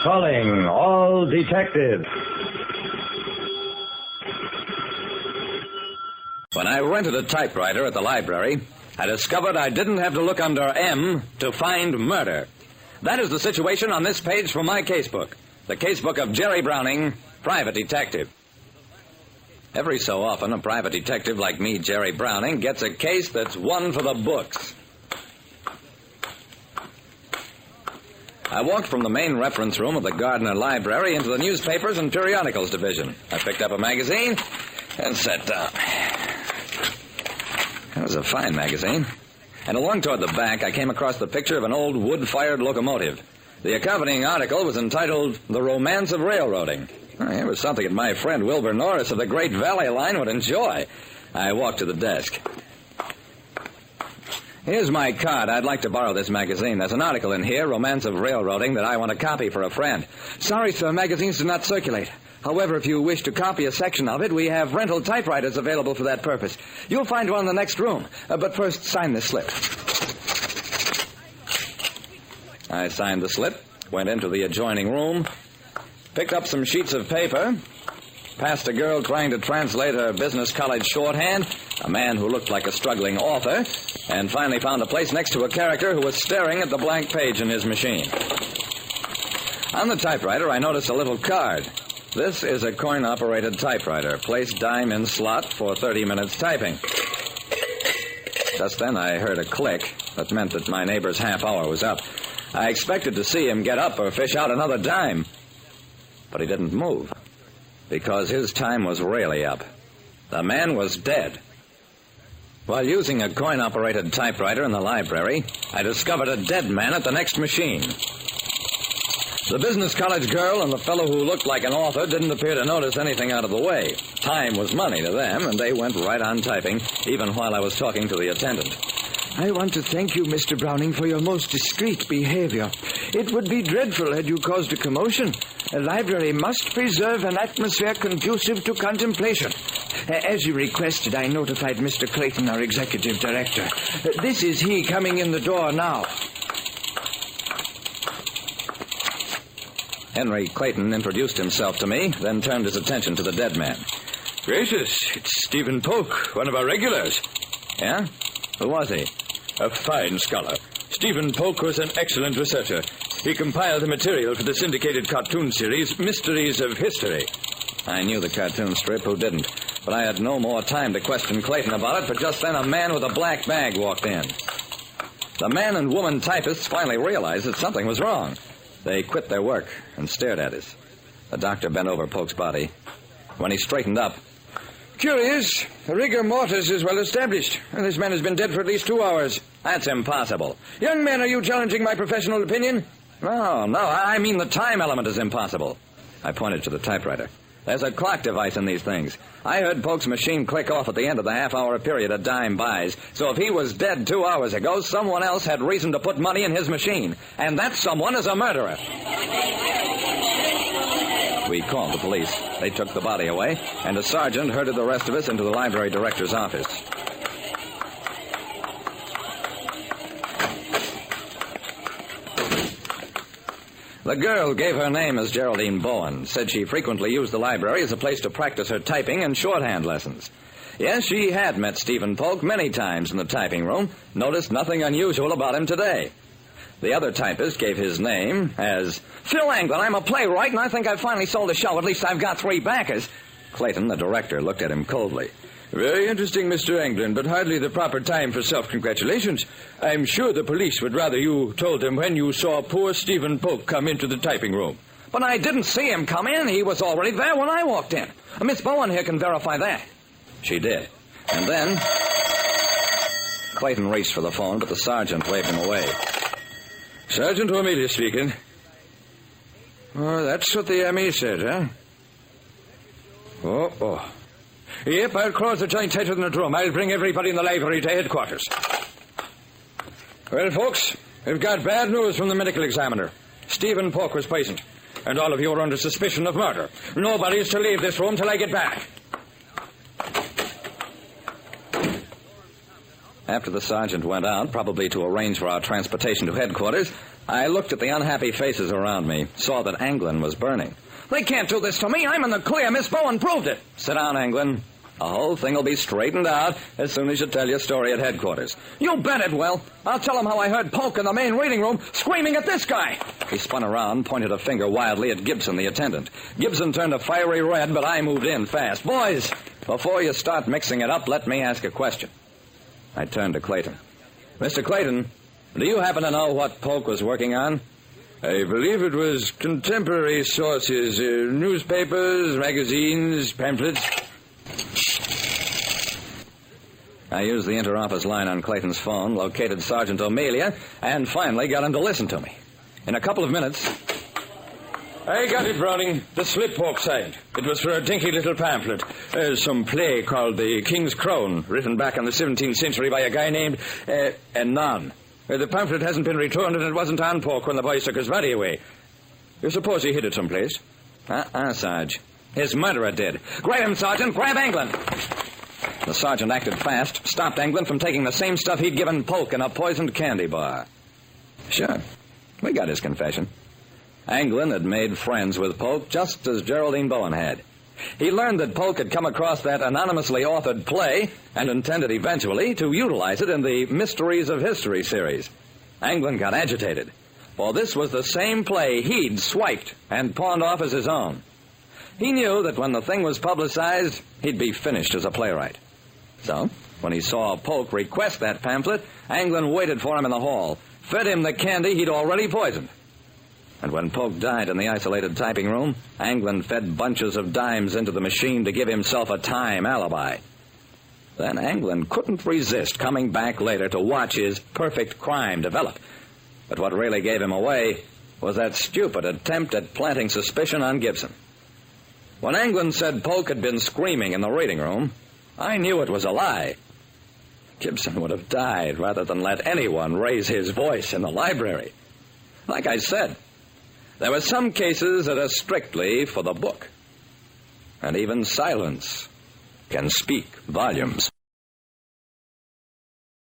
Calling all detectives. When I rented a typewriter at the library, I discovered I didn't have to look under M to find murder. That is the situation on this page from my casebook. The casebook of Jerry Browning, private detective. Every so often, a private detective like me, Jerry Browning, gets a case that's one for the books. I walked from the main reference room of the Gardner Library into the newspapers and periodicals division. I picked up a magazine and sat down. That was a fine magazine. And along toward the back, I came across the picture of an old wood-fired locomotive. The accompanying article was entitled, The Romance of Railroading. It was something that my friend Wilbur Norris of the Great Valley Line would enjoy. I walked to the desk. Here's my card. I'd like to borrow this magazine. There's an article in here, Romance of Railroading, that I want to copy for a friend. Sorry, sir, magazines do not circulate. However, if you wish to copy a section of it, we have rental typewriters available for that purpose. You'll find one in the next room. But first, sign this slip. I signed the slip, went into the adjoining room, picked up some sheets of paper, past a girl trying to translate her business college shorthand, a man who looked like a struggling author, and finally found a place next to a character who was staring at the blank page in his machine. On the typewriter, I noticed a little card. This is a coin-operated typewriter. Place dime in slot for 30 minutes typing. Just then, I heard a click. That meant that my neighbor's half hour was up. I expected to see him get up or fish out another dime. But he didn't move, because his time was really up. The man was dead. While using a coin-operated typewriter in the library, I discovered a dead man at the next machine. The business college girl and the fellow who looked like an author didn't appear to notice anything out of the way. Time was money to them, and they went right on typing, even while I was talking to the attendant. I want to thank you, Mr. Browning, for your most discreet behavior. It would be dreadful had you caused a commotion. A library must preserve an atmosphere conducive to contemplation. As you requested, I notified Mr. Clayton, our executive director. This is he coming in the door now. Henry Clayton introduced himself to me, then turned his attention to the dead man. Gracious, it's Stephen Polk, one of our regulars. Yeah? Who was he? A fine scholar. Stephen Polk was an excellent researcher. He compiled the material for the syndicated cartoon series, Mysteries of History. I knew the cartoon strip, who didn't? But I had no more time to question Clayton about it, for just then a man with a black bag walked in. The man and woman typists finally realized that something was wrong. They quit their work and stared at us. The doctor bent over Polk's body. When he straightened up... Curious. Rigor mortis is well established, and this man has been dead for at least 2 hours. That's impossible. Young man, are you challenging my professional opinion? No, I mean the time element is impossible. I pointed to the typewriter. There's a clock device in these things. I heard Polk's machine click off at the end of the half-hour period a dime buys. So if he was dead 2 hours ago, someone else had reason to put money in his machine. And that someone is a murderer. We called the police. They took the body away, and a sergeant herded the rest of us into the library director's office. The girl gave her name as Geraldine Bowen, said she frequently used the library as a place to practice her typing and shorthand lessons. Yes, she had met Stephen Polk many times in the typing room, noticed nothing unusual about him today. The other typist gave his name as Phil Anglin. I'm a playwright, and I think I've finally sold a show. At least I've got 3 backers. Clayton, the director, looked at him coldly. Very interesting, Mr. Anglin, but hardly the proper time for self-congratulations. I'm sure the police would rather you told them when you saw poor Stephen Polk come into the typing room. But I didn't see him come in. He was already there when I walked in. Miss Bowen here can verify that. She did. And then... Clayton reached for the phone, but the sergeant waved him away. Sergeant O'Malley speaking. Oh, that's what the ME said, huh? Oh. Yep, I'll close the joint tighter than a drum. I'll bring everybody in the library to headquarters. Well, folks, we've got bad news from the medical examiner. Stephen Polk was poisoned, and all of you are under suspicion of murder. Nobody is to leave this room till I get back. After the sergeant went out, probably to arrange for our transportation to headquarters, I looked at the unhappy faces around me, saw that Anglin was burning. They can't do this to me. I'm in the clear. Miss Bowen proved it. Sit down, Anglin. The whole thing will be straightened out as soon as you tell your story at headquarters. You bet it will. I'll tell him how I heard Polk in the main reading room screaming at this guy. He spun around, pointed a finger wildly at Gibson, the attendant. Gibson turned a fiery red, but I moved in fast. Boys, before you start mixing it up, let me ask a question. I turned to Clayton. Mr. Clayton, do you happen to know what Polk was working on? I believe it was contemporary sources, newspapers, magazines, pamphlets. I used the inter-office line on Clayton's phone, located Sergeant O'Melia, and finally got him to listen to me. In a couple of minutes... I got it, Browning. The slip Polk signed. It was for a dinky little pamphlet. Some play called The King's Crown, written back in the 17th century by a guy named Annan. The pamphlet hasn't been returned, and it wasn't on Polk when the boys took his body away. You suppose he hid it someplace? Sarge. His murderer did. Grab him, Sergeant. Grab Anglin. The sergeant acted fast, stopped Anglin from taking the same stuff he'd given Polk in a poisoned candy bar. Sure, we got his confession. Anglin had made friends with Polk just as Geraldine Bowen had. He learned that Polk had come across that anonymously authored play and intended eventually to utilize it in the Mysteries of History series. Anglin got agitated, for this was the same play he'd swiped and pawned off as his own. He knew that when the thing was publicized, he'd be finished as a playwright. So, when he saw Polk request that pamphlet, Anglin waited for him in the hall, fed him the candy he'd already poisoned. And when Polk died in the isolated typing room, Anglin fed bunches of dimes into the machine to give himself a time alibi. Then Anglin couldn't resist coming back later to watch his perfect crime develop. But what really gave him away was that stupid attempt at planting suspicion on Gibson. When Anglin said Polk had been screaming in the reading room, I knew it was a lie. Gibson would have died rather than let anyone raise his voice in the library. Like I said, there were some cases that are strictly for the book. And even silence can speak volumes.